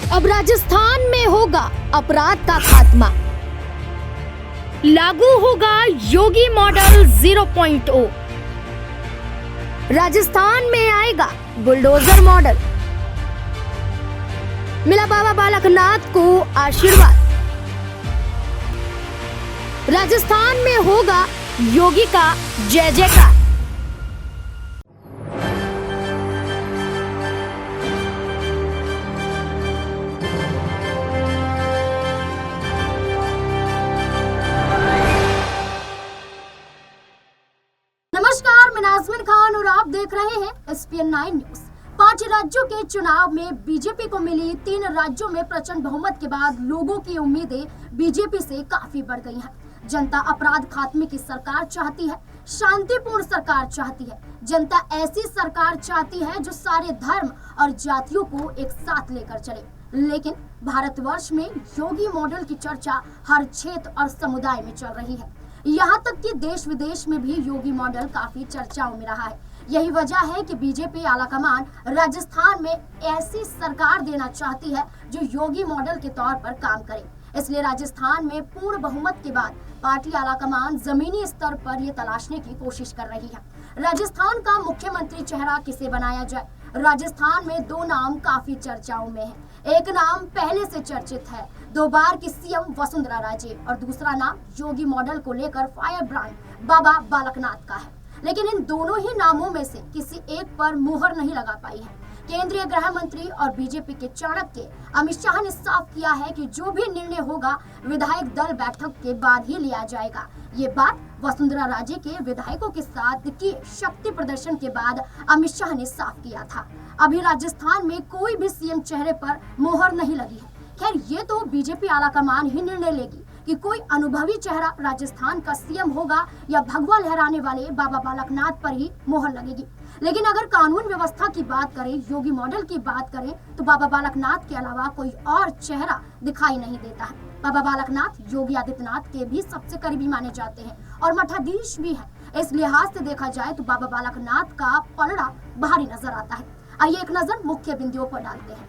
अब राजस्थान में होगा अपराध का खात्मा, लागू होगा योगी मॉडल 0.0। राजस्थान में आएगा बुलडोजर मॉडल, मिला बाबा बालकनाथ को आशीर्वाद। राजस्थान में होगा योगी का जय जयकार। नमस्कार, मैं नाज़मीन खान और आप देख रहे हैं SPN 9 न्यूज। 5 राज्यों के चुनाव में बीजेपी को मिली 3 राज्यों में प्रचंड बहुमत के बाद लोगों की उम्मीदें बीजेपी से काफी बढ़ गई हैं। जनता अपराध खात्मे की सरकार चाहती है, शांतिपूर्ण सरकार चाहती है। जनता ऐसी सरकार चाहती है जो सारे धर्म और जातियों को एक साथ लेकर चले। लेकिन भारतवर्ष में योगी मॉडल की चर्चा हर क्षेत्र और समुदाय में चल रही है। यहाँ तक कि देश विदेश में भी योगी मॉडल काफी चर्चाओं में रहा है। यही वजह है कि बीजेपी आलाकमान राजस्थान में ऐसी सरकार देना चाहती है जो योगी मॉडल के तौर पर काम करे। इसलिए राजस्थान में पूर्ण बहुमत के बाद पार्टी आलाकमान जमीनी स्तर पर ये तलाशने की कोशिश कर रही है। राजस्थान का मुख्यमंत्री चेहरा किसे बनाया जाए? राजस्थान में 2 नाम काफी चर्चाओं में है। एक नाम पहले से चर्चित है, 2 बार की सीएम वसुंधरा राजे, और दूसरा नाम योगी मॉडल को लेकर फायर ब्रांड बाबा बालकनाथ का है। लेकिन इन दोनों ही नामों में से किसी एक पर मुहर नहीं लगा पाई है। केंद्रीय गृह मंत्री और बीजेपी के चाणक्य अमित शाह ने साफ किया है कि जो भी निर्णय होगा विधायक दल बैठक के बाद ही लिया जाएगा। ये बात वसुंधरा राजे के विधायकों के साथ की शक्ति प्रदर्शन के बाद अमित शाह ने साफ किया था। अभी राजस्थान में कोई भी सीएम चेहरे पर मुहर नहीं लगी है। खैर, ये तो बीजेपी आलाकमान ही निर्णय लेगी कि कोई अनुभवी चेहरा राजस्थान का सीएम होगा या भगवा लहराने वाले बाबा बालकनाथ पर ही मोहर लगेगी। लेकिन अगर कानून व्यवस्था की बात करें, योगी मॉडल की बात करें, तो बाबा बालकनाथ के अलावा कोई और चेहरा दिखाई नहीं देता है। बाबा बालकनाथ योगी आदित्यनाथ के भी सबसे करीबी माने जाते हैं और मठाधीश भी हैं। इस लिहाज से देखा जाए तो बाबा बालकनाथ का पलड़ा भारी नजर आता है। आइए एक नजर मुख्य बिंदुओं पर डालते हैं।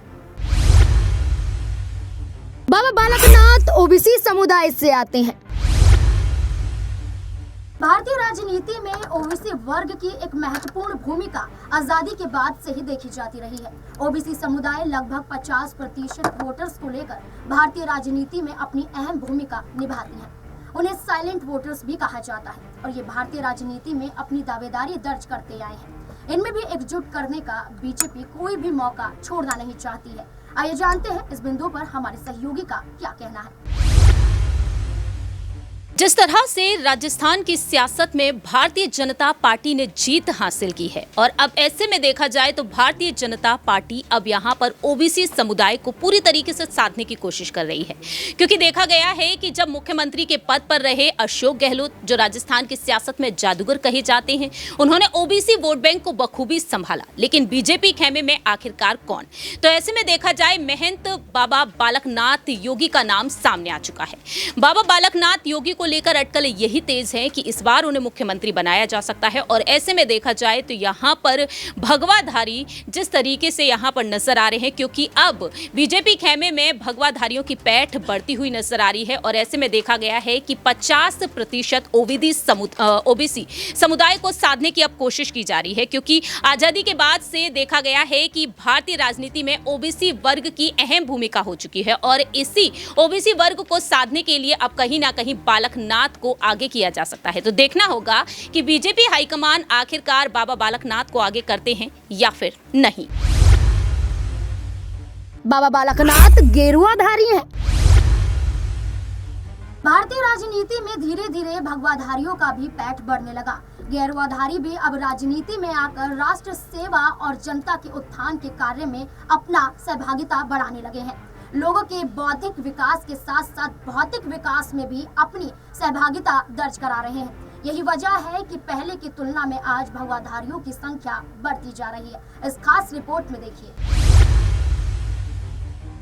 बाबा बालकनाथ ओबीसी समुदाय से आते हैं। भारतीय राजनीति में ओबीसी वर्ग की एक महत्वपूर्ण भूमिका आजादी के बाद से ही देखी जाती रही है। ओबीसी समुदाय लगभग 50% वोटर्स को लेकर भारतीय राजनीति में अपनी अहम भूमिका निभाती हैं। उन्हें साइलेंट वोटर्स भी कहा जाता है और ये भारतीय राजनीति में अपनी दावेदारी दर्ज करते आए हैं। इनमें भी एकजुट करने का बीजेपी कोई भी मौका छोड़ना नहीं चाहती है। आइए जानते हैं इस बिंदु पर हमारे सहयोगी का क्या कहना है। जिस तरह से राजस्थान की सियासत में भारतीय जनता पार्टी ने जीत हासिल की है और अब ऐसे में देखा जाए तो भारतीय जनता पार्टी अब यहाँ पर ओबीसी समुदाय को पूरी तरीके से साधने की कोशिश कर रही है, क्योंकि देखा गया है कि जब मुख्यमंत्री के पद पर रहे अशोक गहलोत, जो राजस्थान की सियासत में जादूगर कहे जाते हैं, उन्होंने ओबीसी वोट बैंक को बखूबी संभाला। लेकिन बीजेपी खेमे में आखिरकार कौन? तो ऐसे में देखा जाए महंत बाबा बालकनाथ योगी का नाम सामने आ चुका है। बाबा बालकनाथ योगी को लेकर अटकल यही तेज है कि इस बार उन्हें मुख्यमंत्री बनाया जा सकता है। और ऐसे में देखा जाए तो यहाँ पर भगवाधारी जिस तरीके से यहाँ पर नजर आ रहे हैं, क्योंकि अब बीजेपी खेमे में भगवाधारियों की पैठ बढ़ती हुई नजर आ रही है। और ऐसे में देखा गया है कि 50% ओबीसी समुदाय को साधने की अब कोशिश की जा रही है, क्योंकि आजादी के बाद से देखा गया है कि भारतीय राजनीति में ओबीसी वर्ग की अहम भूमिका हो चुकी है। और इसी ओबीसी वर्ग को साधने के लिए अब कहीं ना कहीं बालकनाथ को आगे किया जा सकता है। तो देखना होगा कि बीजेपी हाईकमान आखिरकार बाबा बालकनाथ को आगे करते हैं या फिर नहीं। बाबा बालकनाथ गेरुआधारी हैं। भारतीय राजनीति में धीरे धीरे भगवाधारियों का भी पैठ बढ़ने लगा। गेरुआधारी भी अब राजनीति में आकर राष्ट्र सेवा और जनता के उत्थान के कार्य में अपना सहभागिता बढ़ाने लगे हैं। लोगों के बौद्धिक विकास के साथ साथ भौतिक विकास में भी अपनी सहभागिता दर्ज करा रहे हैं। यही वजह है कि पहले की तुलना में आज भगवाधारियों की संख्या बढ़ती जा रही है। इस खास रिपोर्ट में देखिए।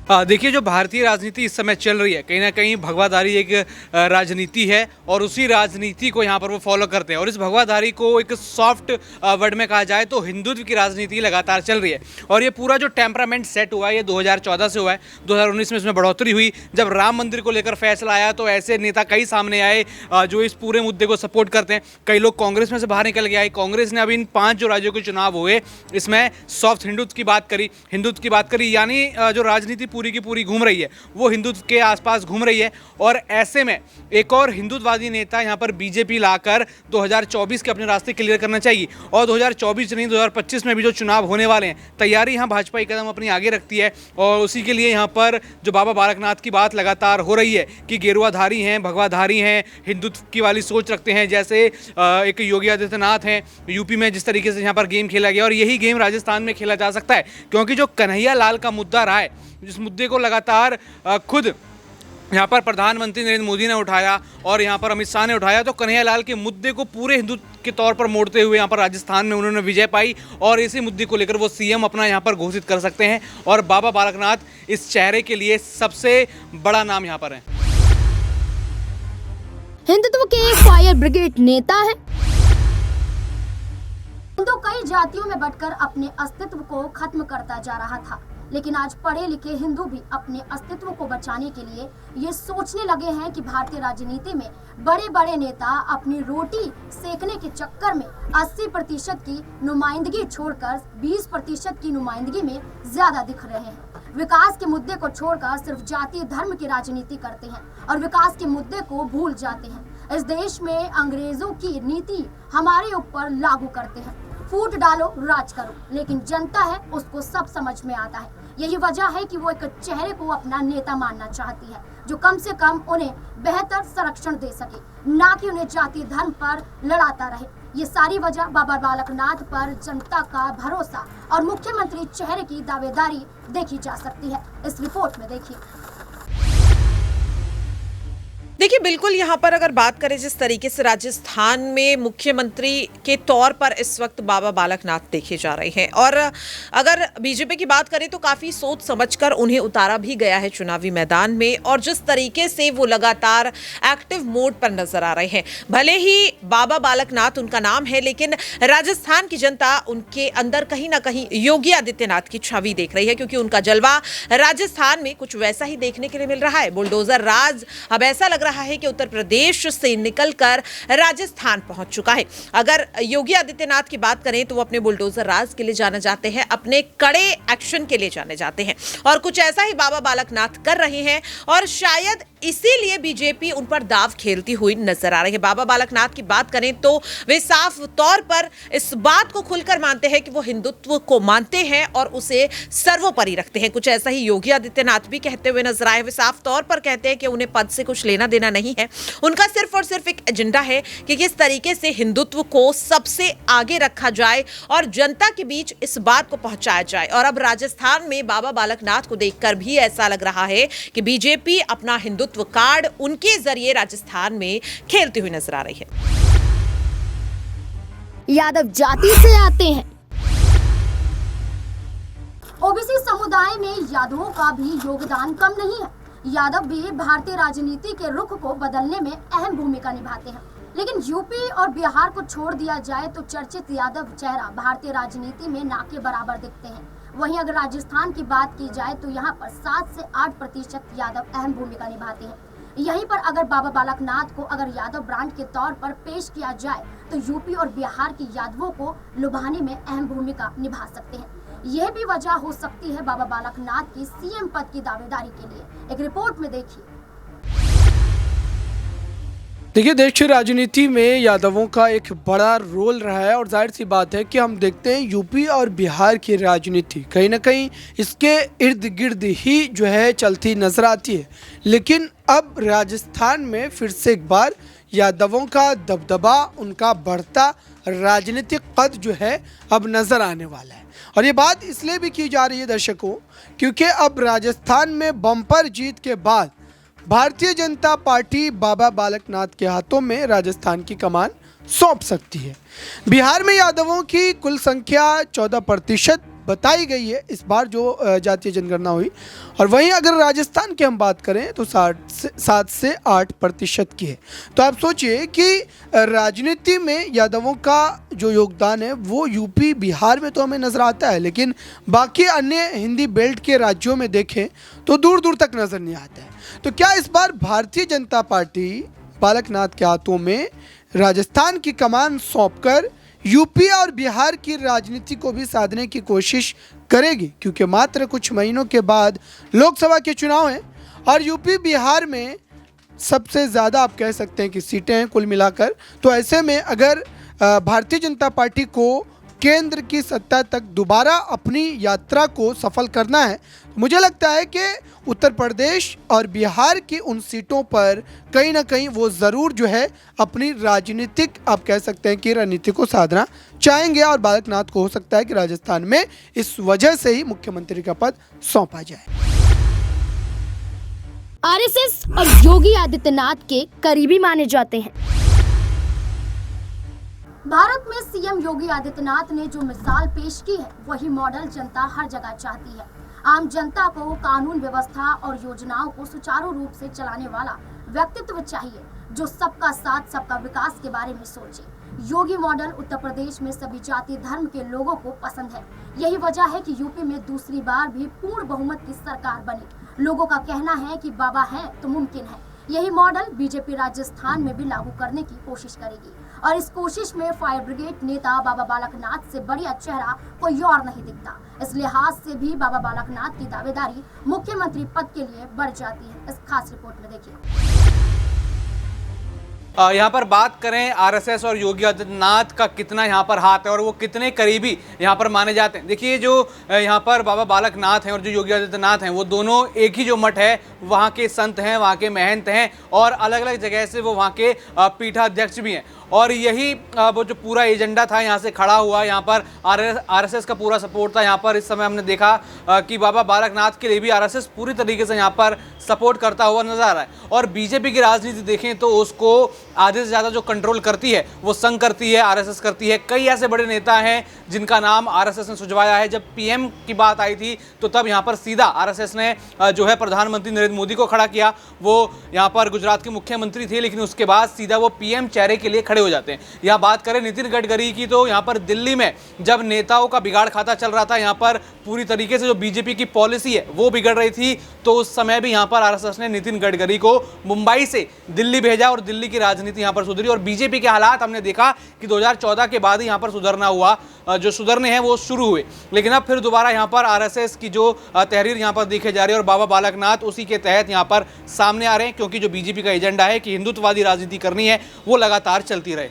देखिए, जो भारतीय राजनीति इस समय चल रही है, कहीं ना कहीं भगवाधारी एक राजनीति है और उसी राजनीति को यहाँ पर वो फॉलो करते हैं। और इस भगवाधारी को एक सॉफ्ट वर्ड में कहा जाए तो हिंदुत्व की राजनीति लगातार चल रही है। और ये पूरा जो टेम्परामेंट सेट हुआ है ये 2014 से हुआ है। 2019 में इसमें बढ़ोतरी हुई। जब राम मंदिर को लेकर फैसला आया तो ऐसे नेता कई सामने आए जो इस पूरे मुद्दे को सपोर्ट करते हैं। कई लोग कांग्रेस में से बाहर निकल के आए। कांग्रेस ने अभी इन 5 जो राज्यों के चुनाव हुए इसमें सॉफ्ट हिंदुत्व की बात करी, यानी जो राजनीति पूरी की पूरी घूम रही है वो हिंदुत्व के आसपास घूम रही है। और ऐसे में एक और हिंदुत्ववादी नेता यहाँ पर बीजेपी लाकर 2024 के अपने रास्ते क्लियर करना चाहिए। और 2024 नहीं 2025 में भी जो चुनाव होने वाले हैं, तैयारी यहाँ भाजपा एक कदम अपनी आगे रखती है। और उसी के लिए यहाँ पर जो बाबा बालकनाथ की बात लगातार हो रही है कि गेरुआधारी हैं, भगवाधारी हैं, हिंदुत्व की वाली सोच रखते हैं, जैसे एक योगी आदित्यनाथ हैं। यूपी में जिस तरीके से यहाँ पर गेम खेला गया और यही गेम राजस्थान में खेला जा सकता है, क्योंकि जो कन्हैया लाल का मुद्दा रहा है, जिस मुद्दे को लगातार खुद यहाँ पर प्रधानमंत्री नरेंद्र मोदी ने उठाया और यहाँ पर अमित शाह ने उठाया, तो कन्हैया लाल के मुद्दे को पूरे हिंदुत्व के तौर पर मोड़ते हुए यहाँ पर राजस्थान में उन्होंने विजय पाई और इसी मुद्दे को लेकर वो सीएम अपना यहाँ पर घोषित कर सकते हैं। और बाबा बालकनाथ इस चेहरे के लिए सबसे बड़ा नाम यहाँ पर है। हिंदुत्व के फायर ब्रिगेड नेता है। हिंदू कई जातियों में बंटकर अपने अस्तित्व को खत्म करता जा रहा था, लेकिन आज पढ़े लिखे हिंदू भी अपने अस्तित्व को बचाने के लिए ये सोचने लगे हैं कि भारतीय राजनीति में बड़े बड़े नेता अपनी रोटी सेकने के चक्कर में 80% की नुमाइंदगी छोड़कर 20% की नुमाइंदगी में ज्यादा दिख रहे हैं। विकास के मुद्दे को छोड़कर सिर्फ जाति धर्म की राजनीति करते हैं और विकास के मुद्दे को भूल जाते हैं। इस देश में अंग्रेजों की नीति हमारे ऊपर लागू करते हैं, फूट डालो राज करो, लेकिन जनता है उसको सब समझ में आता है। यही वजह है कि वो एक चेहरे को अपना नेता मानना चाहती है जो कम से कम उन्हें बेहतर संरक्षण दे सके, ना कि उन्हें जाति धर्म पर लड़ाता रहे। ये सारी वजह बाबा बालकनाथ पर जनता का भरोसा और मुख्यमंत्री चेहरे की दावेदारी देखी जा सकती है। इस रिपोर्ट में देखिए बिल्कुल यहाँ पर अगर बात करें जिस तरीके से राजस्थान में मुख्यमंत्री के तौर पर इस वक्त बाबा बालकनाथ देखे जा रहे हैं और अगर बीजेपी की बात करें तो काफ़ी सोच समझकर उन्हें उतारा भी गया है चुनावी मैदान में। और जिस तरीके से वो लगातार एक्टिव मोड पर नजर आ रहे हैं, भले ही बाबा बालकनाथ उनका नाम है लेकिन राजस्थान की जनता उनके अंदर कहीं ना कहीं योगी आदित्यनाथ की छवि देख रही है, क्योंकि उनका जलवा राजस्थान में कुछ वैसा ही देखने के लिए मिल रहा है। बुलडोजर राज अब ऐसा लग रहा है कि उत्तर प्रदेश से निकलकर राजस्थान पहुंच चुका है। अगर योगी आदित्यनाथ की बात करें तो वो अपने बुलडोजर राज के लिए जाने जाते हैं, अपने कड़े एक्शन के लिए जाने जाते हैं और कुछ ऐसा ही बाबा बालकनाथ कर रहे हैं और शायद इसीलिए बीजेपी उन पर दाव खेलती हुई नजर आ रही है। बाबा बालकनाथ की बात करें तो वे साफ तौर पर इस बात को खुलकर मानते हैं कि वो हिंदुत्व को मानते हैं और उसे सर्वोपरि रखते हैं। कुछ ऐसा ही योगी आदित्यनाथ भी कहते हुए नजर आए। वे साफ तौर पर कहते हैं कि उन्हें पद से कुछ लेना देना नहीं है, उनका सिर्फ और सिर्फ एक एजेंडा है कि किस तरीके से हिंदुत्व को सबसे आगे रखा जाए और जनता के बीच इस बात को पहुंचाया जाए। और अब राजस्थान में बाबा बालकनाथ को देखकर भी ऐसा लग रहा है कि बीजेपी अपना हिंदुत्व कार्ड उनके जरिए राजस्थान में खेलती हुई नजर आ रही है। यादव जाति से आते हैं। ओबीसी समुदाय में यादवों का भी योगदान कम नहीं है। यादव भी भारतीय राजनीति के रुख को बदलने में अहम भूमिका निभाते हैं, लेकिन यूपी और बिहार को छोड़ दिया जाए तो चर्चित यादव चेहरा भारतीय राजनीति में ना के बराबर दिखते हैं। वहीं अगर राजस्थान की बात की जाए तो यहाँ पर 7 से 8% यादव अहम भूमिका निभाते हैं। यहीं पर अगर बाबा बालकनाथ को अगर यादव ब्रांड के तौर पर पेश किया जाए तो यूपी और बिहार के यादवों को लुभाने में अहम भूमिका निभा सकते हैं। यह भी वजह हो सकती है बाबा बालकनाथ की सीएम पद की दावेदारी के लिए। एक रिपोर्ट में देखिए देश की राजनीति में यादवों का एक बड़ा रोल रहा है और जाहिर सी बात है कि हम देखते हैं यूपी और बिहार की राजनीति कहीं ना कहीं इसके इर्द गिर्द ही जो है चलती नजर आती है। लेकिन अब राजस्थान में फिर से एक बार यादवों का दबदबा, उनका बढ़ता राजनीतिक कद जो है अब नजर आने वाला है। और ये बात इसलिए भी की जा रही है दर्शकों, क्योंकि अब राजस्थान में बम्पर जीत के बाद भारतीय जनता पार्टी बाबा बालकनाथ के हाथों में राजस्थान की कमान सौंप सकती है। बिहार में यादवों की कुल संख्या 14%, बताई गई है इस बार जो जातीय जनगणना हुई। और वहीं अगर राजस्थान की हम बात करें तो 7 से 8% की है। तो आप सोचिए कि राजनीति में यादवों का जो योगदान है वो यूपी बिहार में तो हमें नज़र आता है, लेकिन बाकी अन्य हिंदी बेल्ट के राज्यों में देखें तो दूर दूर तक नज़र नहीं आता है। तो क्या इस बार भारतीय जनता पार्टी बालकनाथ के हाथों में राजस्थान की कमान सौंपकर यूपी और बिहार की राजनीति को भी साधने की कोशिश करेगी? क्योंकि मात्र कुछ महीनों के बाद लोकसभा के चुनाव हैं और यूपी बिहार में सबसे ज़्यादा आप कह सकते हैं कि सीटें हैं कुल मिलाकर। तो ऐसे में अगर भारतीय जनता पार्टी को केंद्र की सत्ता तक दोबारा अपनी यात्रा को सफल करना है, मुझे लगता है कि उत्तर प्रदेश और बिहार की उन सीटों पर कहीं ना कहीं वो ज़रूर जो है अपनी राजनीतिक आप कह सकते हैं कि रणनीति को साधना चाहेंगे। और बालकनाथ को हो सकता है कि राजस्थान में इस वजह से ही मुख्यमंत्री का पद सौंपा जाए। आरएसएस और योगी आदित्यनाथ के करीबी माने जाते हैं। भारत में सीएम योगी आदित्यनाथ ने जो मिसाल पेश की है वही मॉडल जनता हर जगह चाहती है। आम जनता को कानून व्यवस्था और योजनाओं को सुचारू रूप से चलाने वाला व्यक्तित्व चाहिए जो सबका साथ सबका विकास के बारे में सोचे। योगी मॉडल उत्तर प्रदेश में सभी जाति धर्म के लोगों को पसंद है। यही वजह है कि यूपी में दूसरी बार भी पूर्ण बहुमत की सरकार बनी। लोगों का कहना है कि बाबा हैं तो मुमकिन है। यही मॉडल बीजेपी राजस्थान में भी लागू करने की कोशिश करेगी और इस कोशिश में फायर ब्रिगेड नेता बाबा बालकनाथ से बढ़िया चेहरा कोई और नहीं दिखता। इस लिहाज से भी बाबा बालकनाथ की दावेदारी मुख्यमंत्री पद के लिए बढ़ जाती है। इस खास रिपोर्ट में देखिए। यहाँ पर बात करें आरएसएस और योगी आदित्यनाथ का कितना यहाँ पर हाथ है और वो कितने करीबी यहाँ पर माने जाते हैं। देखिए जो यहाँ पर बाबा बालकनाथ हैं और जो योगी आदित्यनाथ हैं वो दोनों एक ही जो मठ है वहाँ के संत हैं, वहाँ के महंत हैं और अलग अलग जगह से वो वहाँ के पीठाध्यक्ष भी हैं। और यही वो जो पूरा एजेंडा था यहाँ से खड़ा हुआ, यहाँ पर आरएसएस का पूरा सपोर्ट था। यहाँ पर इस समय हमने देखा कि बाबा बालकनाथ के लिए भी आरएसएस पूरी तरीके से यहाँ पर सपोर्ट करता हुआ नजर आ रहा है। और बीजेपी की राजनीति देखें तो उसको आधे से ज़्यादा जो कंट्रोल करती है वो संघ करती है, आरएसएस करती है। कई ऐसे बड़े नेता हैं जिनका नाम आरएसएस ने सुझवाया है। जब पीएम की बात आई थी तो तब यहाँ पर सीधा आरएसएस ने जो है प्रधानमंत्री नरेंद्र मोदी को खड़ा किया। वो यहाँ पर गुजरात के मुख्यमंत्री थे लेकिन उसके बाद सीधा वो पीएम चेहरे के लिए खड़े हो जाते हैं। यहाँ बात करें नितिन गडकरी की तो यहाँ पर दिल्ली में जब नेताओं का बिगाड़ खाता चल रहा था, यहाँ पर पूरी तरीके से जो बीजेपी की पॉलिसी है वो बिगड़ रही थी, तो उस समय भी यहाँ पर आरएसएस ने नितिन गडकरी को मुंबई से दिल्ली भेजा और दिल्ली की राजनीति यहाँ पर सुधरी। और बीजेपी के हालात हमने देखा कि 2014 के बाद ही यहाँ पर सुधरना हुआ, जो सुधरने हैं वो शुरू हुए। लेकिन अब फिर दोबारा यहाँ पर आरएसएस की जो तहरीर यहाँ पर देखे जा रही है और बाबा बालकनाथ उसी के तहत यहाँ पर सामने आ रहे हैं, क्योंकि जो बीजेपी का एजेंडा है कि हिंदुत्ववादी राजनीति करनी है वो लगातार चलती रहे।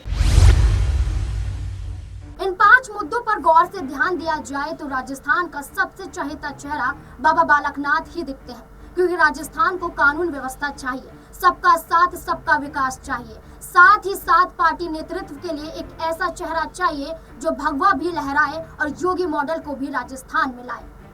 इन 5 मुद्दों पर गौर से ध्यान दिया जाए तो राजस्थान का सबसे चहेता चेहरा बाबा बालकनाथ ही दिखते हैं, क्योंकि राजस्थान को कानून व्यवस्था चाहिए, सबका साथ सबका विकास चाहिए, साथ ही साथ पार्टी नेतृत्व के लिए एक ऐसा चेहरा चाहिए जो भगवा भी लहराए और योगी मॉडल को भी राजस्थान में लाए।